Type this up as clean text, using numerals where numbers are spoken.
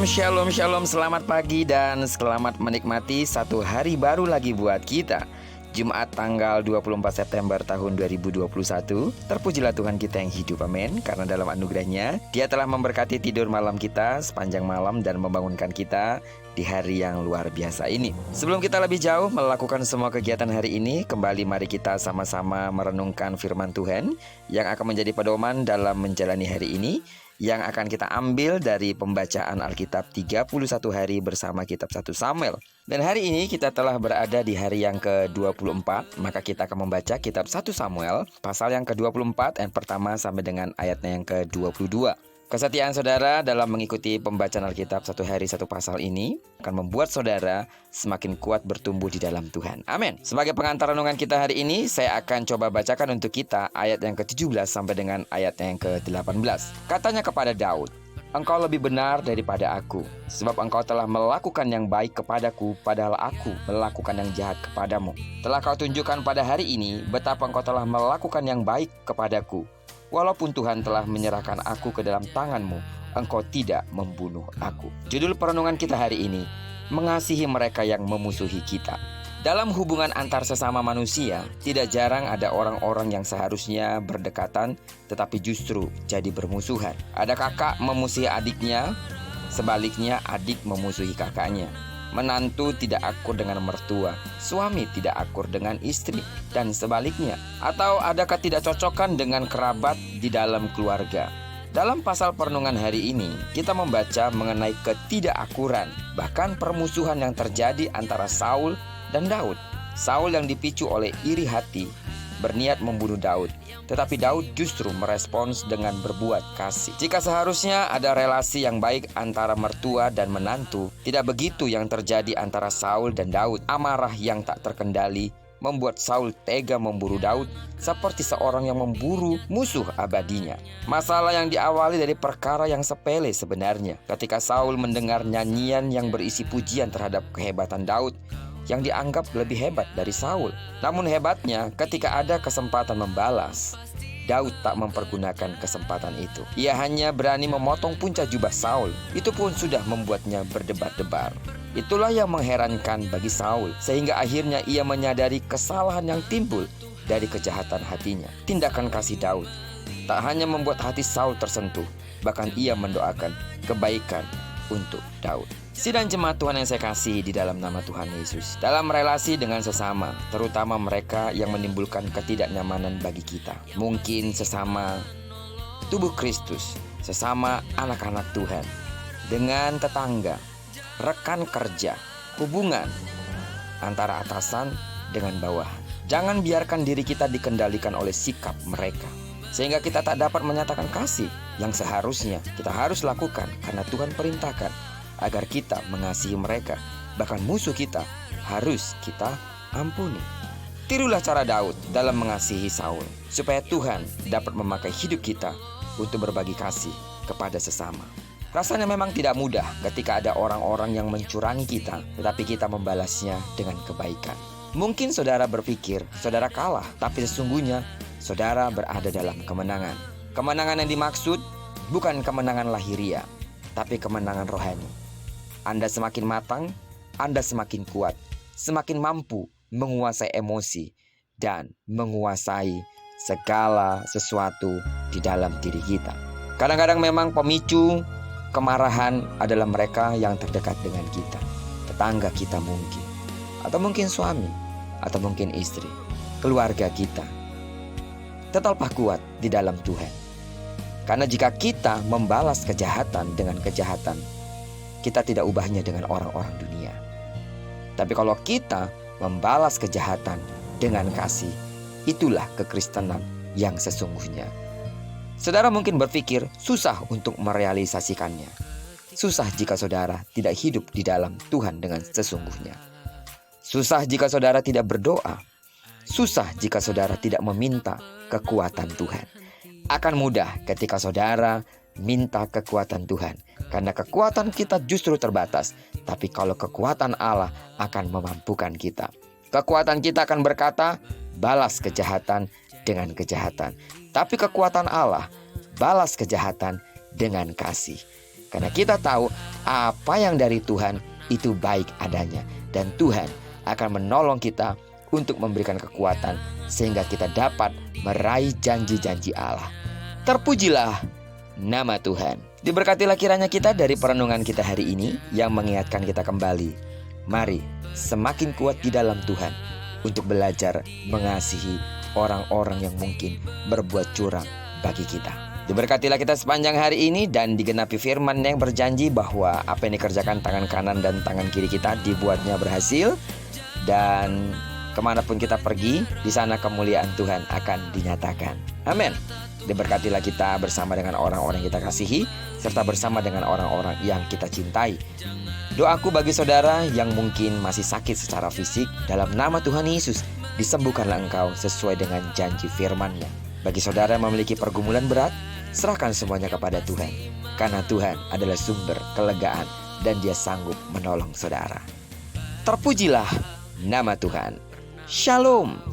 Shalom, shalom, selamat pagi dan selamat menikmati satu hari baru lagi buat kita. Jumat tanggal 24 September tahun 2021. Terpujilah Tuhan kita yang hidup, amin. Karena dalam anugerahnya Dia telah memberkati tidur malam kita sepanjang malam dan membangunkan kita di hari yang luar biasa ini. Sebelum kita lebih jauh melakukan semua kegiatan hari ini, kembali mari kita sama-sama merenungkan firman Tuhan yang akan menjadi pedoman dalam menjalani hari ini, yang akan kita ambil dari pembacaan Alkitab 31 hari bersama kitab 1 Samuel. Dan hari ini kita telah berada di hari yang ke-24, maka kita akan membaca kitab 1 Samuel pasal yang ke-24 ayat pertama sampai dengan ayatnya yang ke-22. Kesetiaan saudara dalam mengikuti pembacaan Alkitab satu hari satu pasal ini akan membuat saudara semakin kuat bertumbuh di dalam Tuhan. Amin. Sebagai pengantar renungan kita hari ini, saya akan coba bacakan untuk kita ayat yang ke-17 sampai dengan ayat yang ke-18. Katanya kepada Daud, "Engkau lebih benar daripada aku, sebab engkau telah melakukan yang baik kepadaku, padahal aku melakukan yang jahat kepadamu. Telah kau tunjukkan pada hari ini betapa engkau telah melakukan yang baik kepadaku. Walaupun Tuhan telah menyerahkan aku ke dalam tanganmu, engkau tidak membunuh aku." Judul perenungan kita hari ini, mengasihi mereka yang memusuhi kita. Dalam hubungan antar sesama manusia, tidak jarang ada orang-orang yang seharusnya berdekatan, tetapi justru jadi bermusuhan. Ada kakak memusuhi adiknya, sebaliknya adik memusuhi kakaknya. Menantu tidak akur dengan mertua, suami tidak akur dengan istri, dan sebaliknya. Atau ada ketidakcocokan dengan kerabat di dalam keluarga. Dalam pasal perenungan hari ini, kita membaca mengenai ketidakakuran, bahkan permusuhan yang terjadi antara Saul dan Daud. Saul yang dipicu oleh iri hati berniat membunuh Daud, tetapi Daud justru merespons dengan berbuat kasih. Jika seharusnya ada relasi yang baik antara mertua dan menantu, tidak begitu yang terjadi antara Saul dan Daud. Amarah yang tak terkendali membuat Saul tega memburu Daud seperti seorang yang memburu musuh abadinya. Masalah yang diawali dari perkara yang sepele sebenarnya. Ketika Saul mendengar nyanyian yang berisi pujian terhadap kehebatan Daud yang dianggap lebih hebat dari Saul. Namun hebatnya, ketika ada kesempatan membalas, Daud tak mempergunakan kesempatan itu. Ia hanya berani memotong puncak jubah Saul. Itu pun sudah membuatnya berdebar-debar. Itulah yang mengherankan bagi Saul, sehingga akhirnya ia menyadari kesalahan yang timbul dari kejahatan hatinya. Tindakan kasih Daud tak hanya membuat hati Saul tersentuh, bahkan ia mendoakan kebaikan untuk Daud. Sidang jemaat Tuhan yang saya kasih di dalam nama Tuhan Yesus, dalam relasi dengan sesama, terutama mereka yang menimbulkan ketidaknyamanan bagi kita, mungkin sesama tubuh Kristus, sesama anak-anak Tuhan, dengan tetangga, rekan kerja, hubungan antara atasan dengan bawahan. Jangan biarkan diri kita dikendalikan oleh sikap mereka, sehingga kita tak dapat menyatakan kasih yang seharusnya kita harus lakukan karena Tuhan perintahkan agar kita mengasihi mereka, bahkan musuh kita harus kita ampuni. Tirulah cara Daud dalam mengasihi Saul, supaya Tuhan dapat memakai hidup kita untuk berbagi kasih kepada sesama. Rasanya memang tidak mudah ketika ada orang-orang yang mencurangi kita, tetapi kita membalasnya dengan kebaikan. Mungkin saudara berpikir saudara kalah, tapi sesungguhnya saudara berada dalam kemenangan. Kemenangan yang dimaksud bukan kemenangan lahiriah, tapi kemenangan rohani. Anda semakin matang, Anda semakin kuat, semakin mampu menguasai emosi dan menguasai segala sesuatu di dalam diri kita. Kadang-kadang memang pemicu kemarahan adalah mereka yang terdekat dengan kita. Tetangga kita mungkin, atau mungkin suami, atau mungkin istri, keluarga kita. Tetaplah kuat di dalam Tuhan. Karena jika kita membalas kejahatan dengan kejahatan, kita tidak ubahnya dengan orang-orang dunia. Tapi kalau kita membalas kejahatan dengan kasih, itulah kekristenan yang sesungguhnya. Saudara mungkin berpikir susah untuk merealisasikannya. Susah jika saudara tidak hidup di dalam Tuhan dengan sesungguhnya. Susah jika saudara tidak berdoa. Susah jika saudara tidak meminta kekuatan Tuhan. Akan mudah ketika saudara minta kekuatan Tuhan, karena kekuatan kita justru terbatas. Tapi kalau kekuatan Allah akan memampukan kita. Kekuatan kita akan berkata, balas kejahatan dengan kejahatan. Tapi kekuatan Allah, balas kejahatan dengan kasih. Karena kita tahu apa yang dari Tuhan itu baik adanya. Dan Tuhan akan menolong kita untuk memberikan kekuatan sehingga kita dapat meraih janji-janji Allah. Terpujilah nama Tuhan. Diberkatilah kiranya kita dari perenungan kita hari ini yang mengingatkan kita kembali. Mari semakin kuat di dalam Tuhan untuk belajar mengasihi orang-orang yang mungkin berbuat curang bagi kita. Diberkatilah kita sepanjang hari ini dan digenapi firman yang berjanji bahwa apa yang dikerjakan tangan kanan dan tangan kiri kita dibuatnya berhasil. Dan kemanapun kita pergi, di sana kemuliaan Tuhan akan dinyatakan. Amin. Diberkatilah kita bersama dengan orang-orang yang kita kasihi, serta bersama dengan orang-orang yang kita cintai. Doaku bagi saudara yang mungkin masih sakit secara fisik, dalam nama Tuhan Yesus, disembuhkanlah engkau sesuai dengan janji firman-Nya. Bagi saudara yang memiliki pergumulan berat, serahkan semuanya kepada Tuhan. Karena Tuhan adalah sumber kelegaan dan Dia sanggup menolong saudara. Terpujilah nama Tuhan. Shalom.